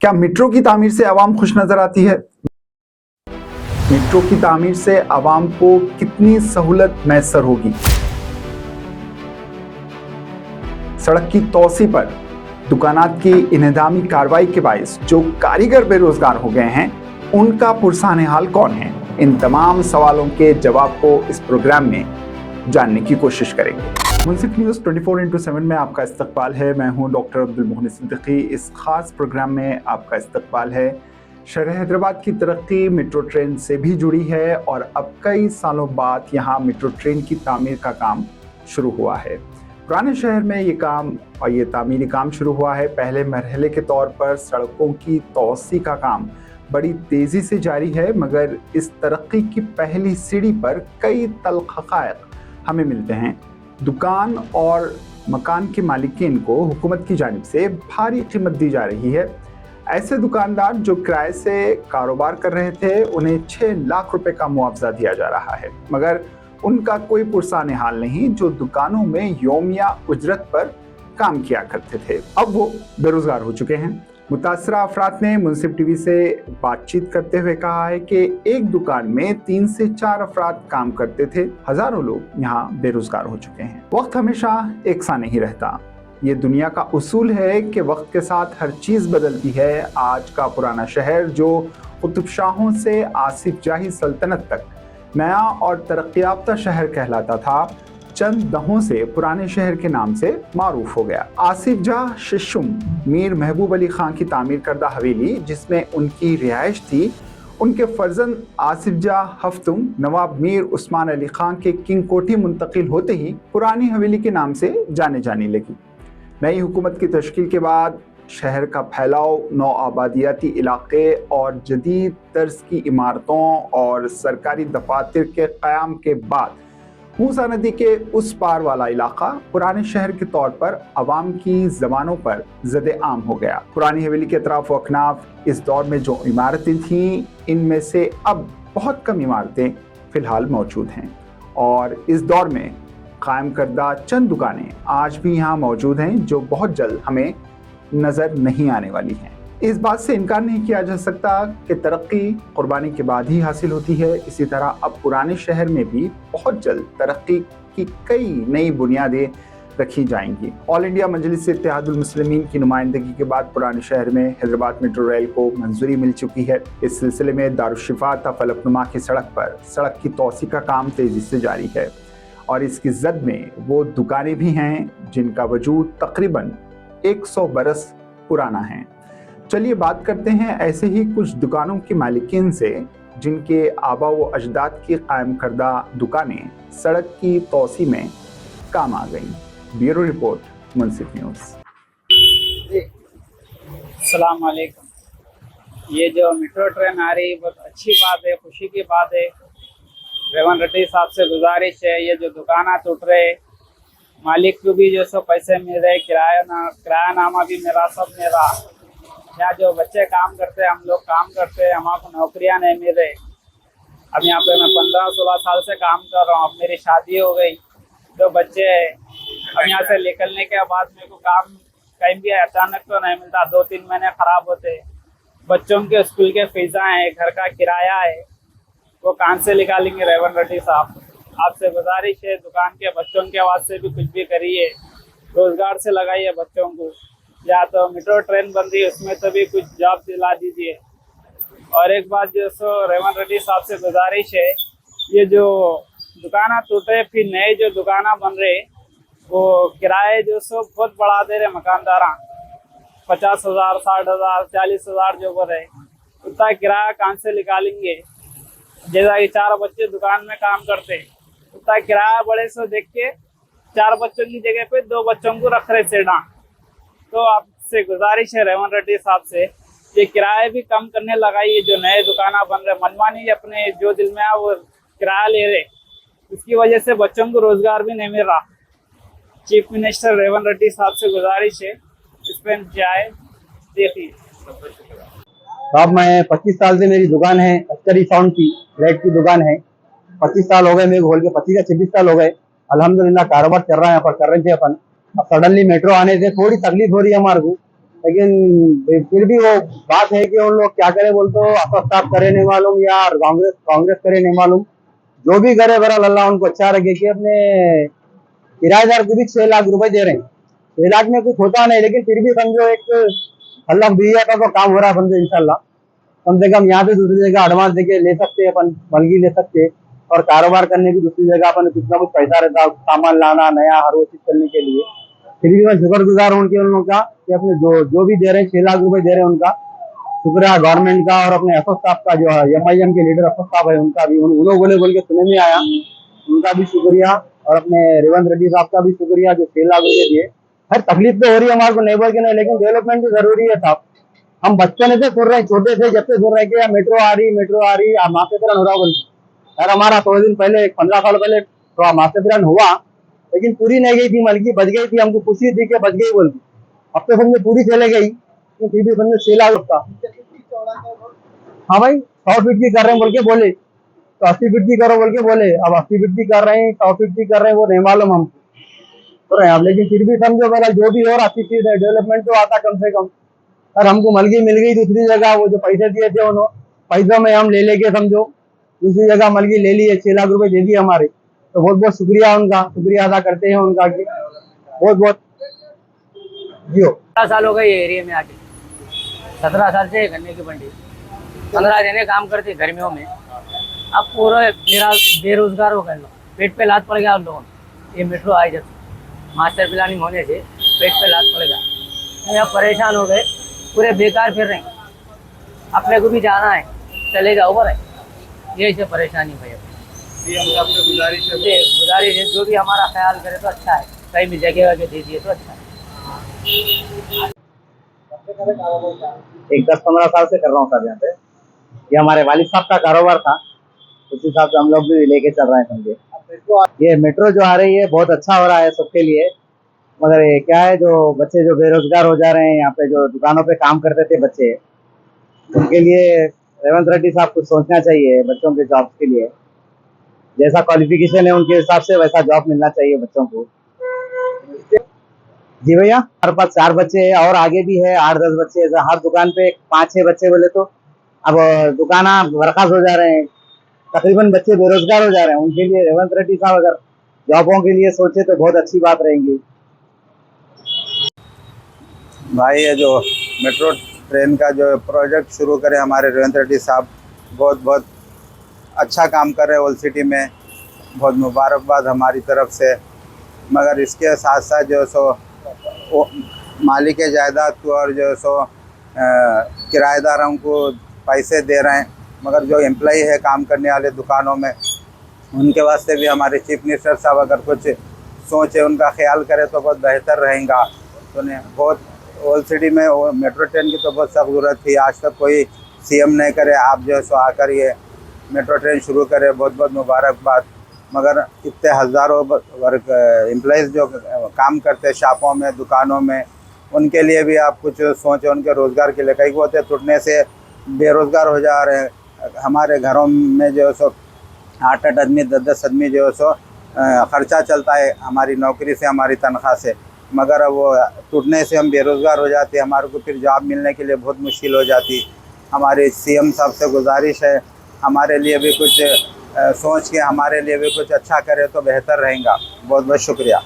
क्या मेट्रो की तामीर से आवाम खुश नजर आती है? मेट्रो की तामीर से आवाम को कितनी सहूलत मैसर होगी? सड़क की तौसी पर दुकानात की इन्हदामी कार्रवाई के बायस जो कारीगर बेरोजगार हो गए हैं, उनका पुरसाने हाल कौन है? इन तमाम सवालों के जवाब को इस प्रोग्राम में जानने की कोशिश करेंगे। मुंसिफ न्यूज़ 24x7 में आपका इस्तकबाल है। मैं हूं डॉक्टर अब्दुल मोहन सिद्दीकी। इस खास प्रोग्राम में आपका इस्तकबाल है। शहर हैदराबाद की तरक्की मेट्रो ट्रेन से भी जुड़ी है और अब कई सालों बाद यहाँ मेट्रो ट्रेन की तामीर का काम शुरू हुआ है। पुराने शहर में ये तामीरी काम शुरू हुआ है। पहले मरहले के तौर पर सड़कों की तौसी का काम बड़ी तेज़ी से जारी है, मगर इस तरक्की की पहली सीढ़ी पर कई तल्ख हक़ाइक़ हमें मिलते हैं। दुकान और मकान के मालिकीन को हुकूमत की जानिब से भारी कीमत दी जा रही है। ऐसे दुकानदार जो किराए से कारोबार कर रहे थे, उन्हें 6 लाख रुपए का मुआवजा दिया जा रहा है, मगर उनका कोई पुरसाने हाल नहीं जो दुकानों में योमिया उजरत पर काम किया करते थे। अब वो बेरोजगार हो चुके हैं। मुतासरा अफराद ने मुंसिफ टीवी से बातचीत करते हुए कहा है कि एक दुकान में 3 से 4 अफराद काम करते थे। हजारों लोग यहाँ बेरोजगार हो चुके हैं। वक्त हमेशा एक सा नहीं रहता। ये दुनिया का उसूल है कि वक्त के साथ हर चीज बदलती है। आज का पुराना शहर जो कुतुब शाहों से आसिफ जाही सल्तनत तक नया और तरक्की याफ्ता शहर कहलाता था, चंद दहों से पुराने शहर के नाम से मारूफ हो गया। आसिफ जाह शिशुम मीर महबूब अली खां की तामीर करदा हवेली, जिसमें उनकी रिहाइश थी, उनके फर्जंद आसिफ जाह हफ्तुम नवाब मीर उस्मान अली खां के किंग कोठी मुंतकिल होते ही पुरानी हवेली के नाम से जाने जाने लगी। नई हुकूमत की तश्कील के बाद शहर का फैलाव, नौ आबादियाती इलाके और जदीद तर्ज की इमारतों और सरकारी दफातर के क़याम के बाद मूसा नदी के उस पार वाला इलाका पुराने शहर के तौर पर अवाम की जबानों पर ज़द आम हो गया। पुरानी हवेली के अतराफ व अकनाफ इस दौर में जो इमारतें थीं, इनमें से अब बहुत कम इमारतें फ़िलहाल मौजूद हैं और इस दौर में कायम करदा चंद दुकानें आज भी यहाँ मौजूद हैं जो बहुत जल्द हमें नज़र नहीं आने वाली हैं। इस बात से इनकार नहीं किया जा सकता कि तरक्की कुर्बानी के बाद ही हासिल होती है। इसी तरह अब पुराने शहर में भी बहुत जल्द तरक्की की कई नई बुनियादें रखी जाएंगी। ऑल इंडिया मजलिस इत्तेहादुल मुस्लिमीन की नुमाइंदगी के बाद पुराने शहर में हैदराबाद मेट्रो रेल को मंजूरी मिल चुकी है। इस सिलसिले में दारुश्शिफा ता फलकनुमा की सड़क पर सड़क की तौसी का काम तेज़ी से जारी है और इसकी जद में वो दुकानें भी हैं जिनका वजूद तकरीबन 100 बरस पुराना है। चलिए बात करते हैं ऐसे ही कुछ दुकानों की मालिकीन से जिनके आबा व अजदाद की कायम करदा दुकानें सड़क की तौसी में काम आ गईं। ब्यूरो रिपोर्ट, मुंसिफ न्यूज़। अस्सलाम वालेकुम। ये जो मेट्रो ट्रेन आ रही है बहुत अच्छी बात है, खुशी की बात है। रेवंत रेड्डी साहब से गुजारिश है, ये जो दुकाना टूट रहे, मालिक को भी जो सो पैसे मिल रहे, किराया नामा भी मेरा सब मेरा। यहाँ जो बच्चे काम करते हैं, हम लोग काम करते हैं, हमको नौकरियाँ नहीं मिल रही। अब यहाँ पे मैं 15-16 साल से काम कर रहा हूँ। अब मेरी शादी हो गई, 2 बच्चे हैं। अब यहाँ से निकलने के बाद मेरे को काम कहीं भी अचानक तो नहीं मिलता, 2-3 महीने खराब होते। बच्चों के स्कूल के फीसा है, घर का किराया है, वो कहाँ से निकालेंगे? रेवंत रेड्डी साहब, आपसे गुजारिश है, दुकान के बच्चों के वास्ते भी कुछ भी करिए, रोजगार से लगाइए बच्चों को। या तो मेट्रो ट्रेन बन रही है, उसमें तो भी कुछ जॉब दिला दीजिए। और एक बात जो सो रेवंत रेड्डी साहब से गुजारिश है, ये जो दुकाना टूटे फिर नए जो दुकाना बन रहे, वो किराए जो सो बहुत बढ़ा दे रहे मकानदारा। 50,000, 60,000, 40,000 जो बोल रहे, उतना किराया कहाँ से निकालेंगे? जैसा कि 4 बच्चे दुकान में काम करते, उतना किराया बड़े से देख के 4 बच्चों की जगह पे 2 बच्चों को रख रहे सेड़ा। तो आपसे गुजारिश है रेवंत रेड्डी साहब से, ये किराए भी कम करने लगाइए। जो नए दुकाना बन रहे, मनमानी अपने जो दिल में है वो किराया ले रहे, उसकी वजह से बच्चों को रोजगार भी नहीं मिल रहा। चीफ मिनिस्टर रेवंत रेड्डी साहब से गुजारिश है, इस पर जाए देखिए। साहब मैं 25 साल से मेरी दुकान है, अस्करी साउंड की लाइट की दुकान है। 25 साल हो गए मेरे को खोल के, 25 या 26 साल हो गए। अल्हम्दुलिल्लाह कारोबार चल रहा है, यहाँ पर कर रहे थे अपन। अब सडनली मेट्रो आने से थोड़ी तकलीफ हो रही है हमारे को, लेकिन फिर भी वो बात है कि उन लोग क्या करे बोलते हो, अपस्ताप करे नहीं मालूम या कांग्रेस करे नहीं मालूम, जो भी करे बरा अल्लाह उनको अच्छा रखे कि अपने किराएदार को भी 6 लाख रुपए दे रहे हैं। 6 लाख में कुछ होता नहीं, लेकिन फिर भी समझो एक अल्लाह दिया का तो काम हो रहा है समझो इंशाल्लाह। कम से कम यहाँ पे दूसरी जगह एडवांस देके ले सकते हैं अपन, मलगी ले सकते हैं, और कारोबार करने की दूसरी जगह अपन कितना कुछ पैसा रहता है सामान लाना नया हर वो चीज करने के लिए। फिर भी मैं शुक्रगुजार हूँ उन लोगों का कि अपने जो भी दे रहे हैं 6 लाख रुपए दे रहे हैं, उनका शुक्रिया गवर्नमेंट का, और अपने एसओ साहब का जो MIM के लीडर एसओ साहब है उनका भी, उन्होंने बोल के सुने में आया, उनका भी शुक्रिया, और अपने रेवंत रेड्डी साहब का भी शुक्रिया जो 6 लाख रुपए दिए। हर तकलीफ तो हो रही है हमारे को, नहीं बोल के नहीं, लेकिन डेवलपमेंट भी जरूरी है साहब। हम बचपन से सुन रहे हैं, छोटे से जब से सुन रहे हैं कि मेट्रो आ रही मास्टर हो रहा बोलते। यार हमारा थोड़े दिन पहले 15 साल पहले थोड़ा मास्टर हुआ, लेकिन पूरी नहीं गई थी, मलकी बच गई थी, हमको खुशी थी कि बच गई बोलती। अब तो समझो पूरी चले गई, तो फिर भी समझो 6 लाख का। हाँ भाई 100 फीट की कर रहे हैं बोल के बोले, तो 80 फीट की करो बोल के बोले, अब 80 फीट की कर रहे हैं 100 फीट की कर रहे हैं, वो नहीं मालूम हमको हो रहे हैं अब। लेकिन फिर भी समझो मेरा जो भी हो रहा अच्छी चीज है, डेवलपमेंट तो आता कम से कम। और हमको मलगी मिल गई दूसरी जगह, वो जो पैसे दिए थे उन्होंने पैसों में हम ले लेके समझो दूसरी जगह मलगी ले लिए, 6 लाख रुपए दे दिए हमारे। तो बहुत बहुत शुक्रिया उनका, शुक्रिया अदा करते हैं उनका कि बहुत बहुत जियो। 17 साल हो गए ये एरिया में आके, 17 साल से गन्ने की मंडी, 15 जने काम करते गर्मियों में। अब पूरे बेरोजगार हो गए लोग, पेट पे लात पड़ गया उन लोगों को। ये मेट्रो आई जब मास्टर प्लानिंग होने से पेट पे लात पड़ गया, यहाँ परेशान हो गए, पूरे बेकार फिर रहे हैं। अपने को भी जाना है, चले जाओ पर है, यही से परेशानी भाई। गुजारिश है जो भी हमारा ख्याल करे तो अच्छा है, कहीं भी जगह दे दिए तो अच्छा है। एक 10-15 साल से कर रहा हूँ सर यहाँ पे। ये हमारे वालिद साहब का कारोबार था, उस हिसाब से हम लोग भी लेके चल रहे हैं समझे। ये मेट्रो जो आ रही है बहुत अच्छा हो रहा है सबके लिए, मगर ये क्या है जो बच्चे जो बेरोजगार हो जा रहे हैं, यहाँ पे जो दुकानों पे काम करते थे बच्चे, उनके लिए रेवंत रेड्डी साहब कुछ सोचना चाहिए बच्चों के जॉब के लिए। जैसा क्वालिफिकेशन है उनके हिसाब से वैसा जॉब मिलना चाहिए बच्चों को। जी भैया हमारे पास 4 बच्चे हैं और आगे भी है 8-10 बच्चे, हर दुकान पे 5-6 बच्चे बोले तो अब दुकान बर्खास्त हो जा रहे हैं, तकरीबन बच्चे बेरोजगार हो जा रहे हैं। उनके लिए रेवंत रेड्डी साहब अगर जॉबों के लिए सोचे तो बहुत अच्छी बात रहेगी। भाई ये जो मेट्रो ट्रेन का जो प्रोजेक्ट शुरू करे हमारे रेवंत रेड्डी साहब, बहुत बहुत अच्छा काम कर रहे हैं ओल्ड सिटी में, बहुत मुबारकबाद हमारी तरफ से। मगर इसके साथ साथ जो सो मालिक जायदाद को और जो सो किराएदारों को पैसे दे रहे हैं, मगर जो एम्प्लॉई है काम करने वाले दुकानों में, उनके वास्ते भी हमारे चीफ मिनिस्टर साहब अगर कुछ सोचे, उनका ख्याल करे तो बहुत बेहतर रहेगा। तो बहुत ओल्ड सिटी में मेट्रो ट्रेन की तो बहुत सख्त ज़रूरत थी, आज तक कोई CM नहीं करे, आप जो है सो आकर ये मेट्रो ट्रेन शुरू करे, बहुत बहुत मुबारकबाद। मगर इतने हज़ारों वर्क एम्प्लॉइज़ जो काम करते शॉपों में दुकानों में, उनके लिए भी आप कुछ सोचें, उनके रोज़गार के लिए। कई को होते टूटने से बेरोज़गार हो जा रहे हैं, हमारे घरों में जो है सो 8-8 आदमी 10-10 आदमी जो है सो ख़र्चा चलता है हमारी नौकरी से, हमारी तनख्वाह से, मगर वो टूटने से हम बेरोज़गार हो जाते हैं, हमारे को फिर जॉब मिलने के लिए बहुत मुश्किल हो जाती। हमारे CM साहब से गुजारिश है हमारे लिए भी कुछ सोच के हमारे लिए भी कुछ अच्छा करे तो बेहतर रहेगा। बहुत बहुत शुक्रिया।